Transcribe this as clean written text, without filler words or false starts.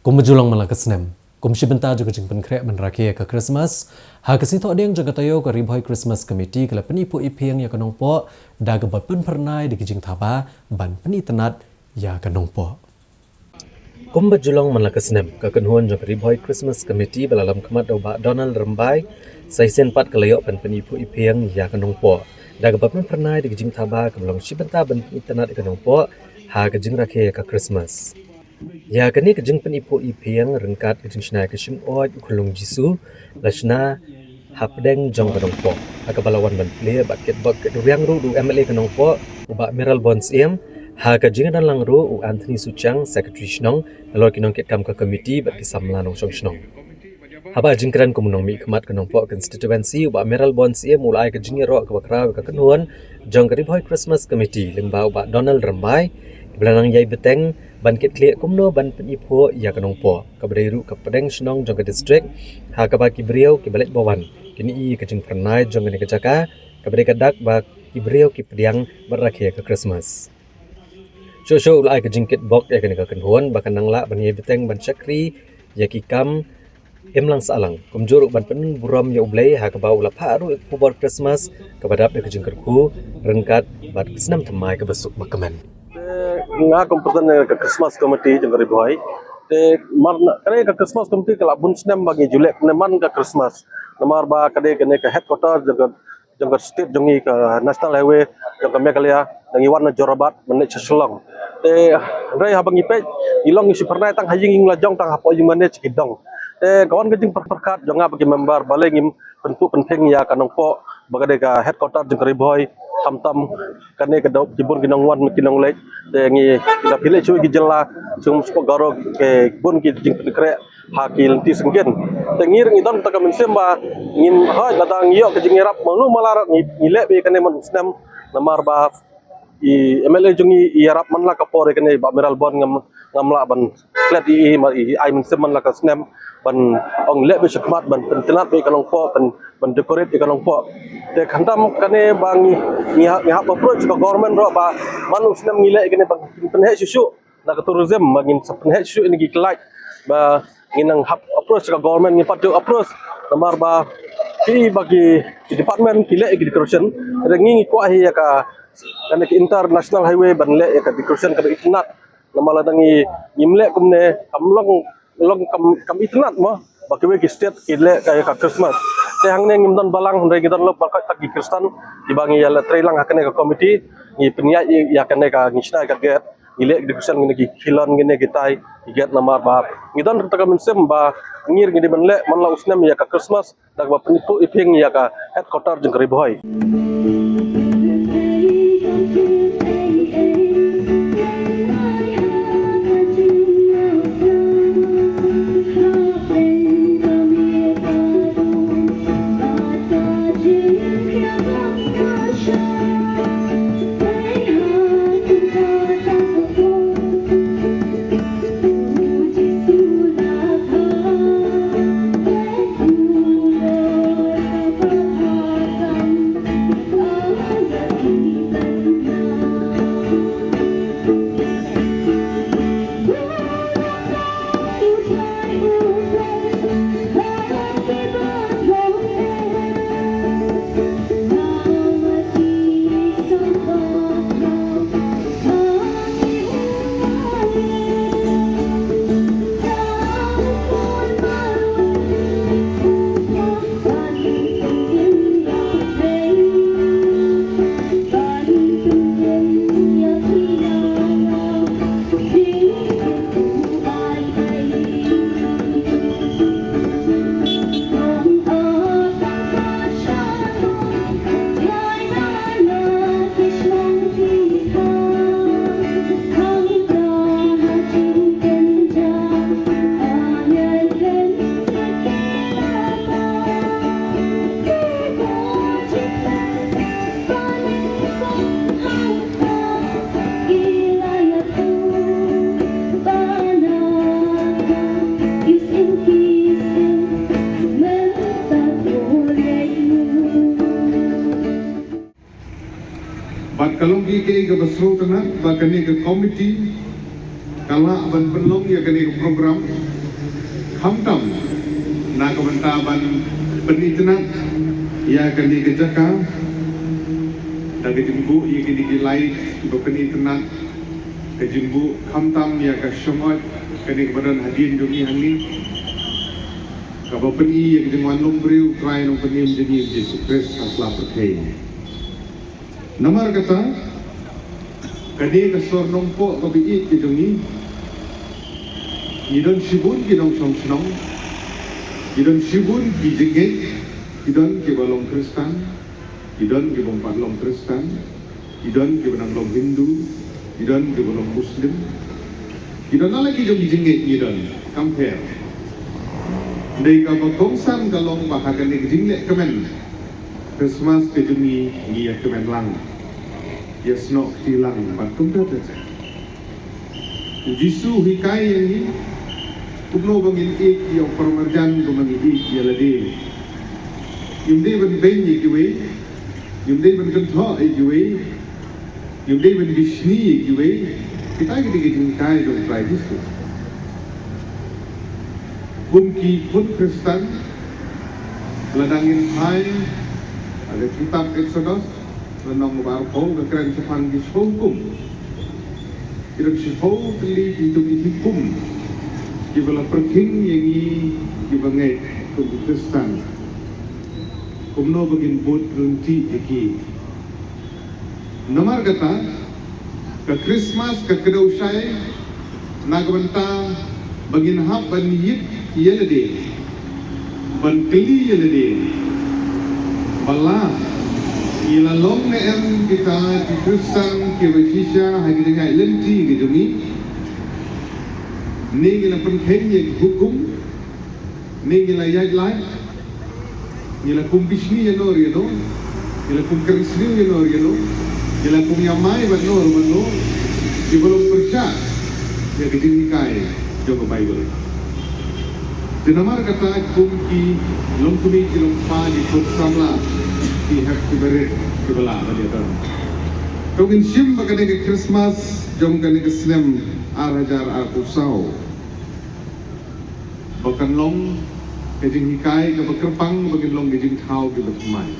Kum bejulang malakas nem. Kum shibenta juga jeng penkrek menrakia ke Christmas. Ha kesinto adeng jaga tayo ke Riboy Christmas Committee kala penipu ipiang ya kanong po daga bapen pernai di kijing taba ban peni tenat ya kanong po. Kum bejulang malakas nem ke kenhuan jaga Riboy Christmas Committee balalam kemat oba Donald Rembai saisen pat kelayok ban penipu ipiang ya kanong po. Daga bapen pernai di kijing taba kebelang shibenta ban peni tenat kanong po ha kejing rakia ke Christmas. Ya kini kejeng penipu ipiang rengkat kejeng shnai keshim oi ukulung jisu lashna hapdeng jong kanong po akabalawan ban player basket bag riang ru du MLA kanong po uba Meral Bonds ha kejeng dan lang ru u Anthony Suchang secretary shnong alor kinong ket kam ka committee bat kisamla nong shong shnong haba jingkran kumunong mi kemat kanong po constituency uba Meral Bonds mulai kejeng ro ka bakra ka kenhuan jong Riboy Christmas Committee lengba uba Donald Rembai belanang yai beteng ban ket klik kumno ban penipu ya kanong po kabreiru ka pedeng shnong jong ka district ha ka ba kibriau ki balik bawan kini i kejeng pernai jong ni kejaka kabrei kadak ba kibriau ki pediang berakhir ke Christmas show ulai kejeng ket bok ya kani ka kenhuan bakan nangla ban yai beteng ban chakri ya ki kam emlang salang kumjuruk ban pen buram ya ublei ha ka ba ula paru kubor Christmas kabadap ya kejeng kerku rengkat bat senam temai ke besuk makaman nga kompetan ke Christmas Committee jeng Riboy te mar kane ke Christmas Committee kala bun snem bagi julek neman ke Christmas namar ba kade kene ke headquarter jeng state jengi ke National Highway jeng ke Meghalaya dangi warna Jorabat menek Selong te rai habang ipe ilong isi pernah tang hajing lajong tang hapo jeng menek cikidong te kawan kejing perkat jonga bagi member baleng im bentuk penting ya kanong po bagade ke headquarter jeng Riboy tam kane ke dau kibun kinong wan kinong lek te ngi kita pilih cuy gijela sum spogaro ke bun ki jing krek hakil ti senggen te ngir ngidon ta kamen semba ngin ha datang yo ke jing rap malu malar ngilek be kane man snem namar ba i MLA jungi i rap man la kapore kane ba Meral Bon ngamla ban klet i ai men sem man la ka snem ban ong lek be sekmat ban pentenat be kanong po ban decorate be kanong po te khantam kane bang ngi approach ke government ro ba manu snem ngilek kane bang penhe susu na ke tourism bangin penhe susu ini giklai ba nginang approach ke government ngi patu approach namar ba ki bagi department kilek decoration rengi kwa hi ya ka kane international highway ban lek ya ka decoration ka itnat namala dangi ngimlek kumne kamlong kam itnat mo bakiwe ki state kilek ka Christmas te hangne ngimdon balang ndai gidan lo balka tagi Kristen dibangi ya trailang hakane ka committee ni penya ya kane ka ngisna ka get ilek decoration ngene ki kilon ngene gitai get namar ba ngidon ta kamen sem ba ngir ngidi banle manla usnem ya ka Christmas dak ba penipu iping ya ka headquarter jeng Riboy Bat kalong ke basro tanah bakani ke committee kala ban penlong ya kani program khamtam na kamantaban penitnat ya kali kejaka dari jimbu ya kini gilai ibu penitnat ke jimbu khamtam ya ke syomot kini kebadan hadirin jogi hangi Kaba peni yang dengan lumbriu krai nong peni menjadi Yesus Kristus asla percaya. Namar kata, kadi kasor nong po kabi it kidungi, idon sibun kidong song senong, idon sibun kijengit, idon kibalong Kristen, idon kibong patlong Kristen, idon kibanang long Hindu, idon kibalong Muslim, idon lagi jong kijengit idon compare. Dari kapakongsan kalong bahagan ni jinglek kemen Christmas ke jumi ngia kemen lang ya snok tilang batung dada jisu hikai yang ni kumno bangin ik yang permarjan bangin ik ya lade yumde ban ben ye giwe yumde ban kentho e giwe yumde ban bishni ye giwe kita gidi jinkai dong try jisu Bunki pun Kristen ladangin hai ada kitab Exodus lenong barpo kekeren sepan di hukum kirang sihau keli hidup hukum kibala perking yangi kibangai kum Kristen kumno bagin bot runti iki nomor kata ke Christmas ke kedausai nagbanta bagin hab ban yit yelade ban keli yelade bala ila long ne em kita di Kristen ke Malaysia hari dengan lenti gitu ni gila penkheng ye hukum ni gila yaj lai gila kum bisni ye nor ye no gila kum krisni ye nor ye no gila kum yamai ban nor di belum percaya ya kejenikai jogo Bible Dinamar kata kumki longkumi kilompa di Kotsamla di hak kibaret kibala baliatan. Kawin sim bagane ke Christmas jom kane ke Islam arajar arkusau. Bakan long kejing hikai ke bakerpang bagin long kejing thau ke batmai.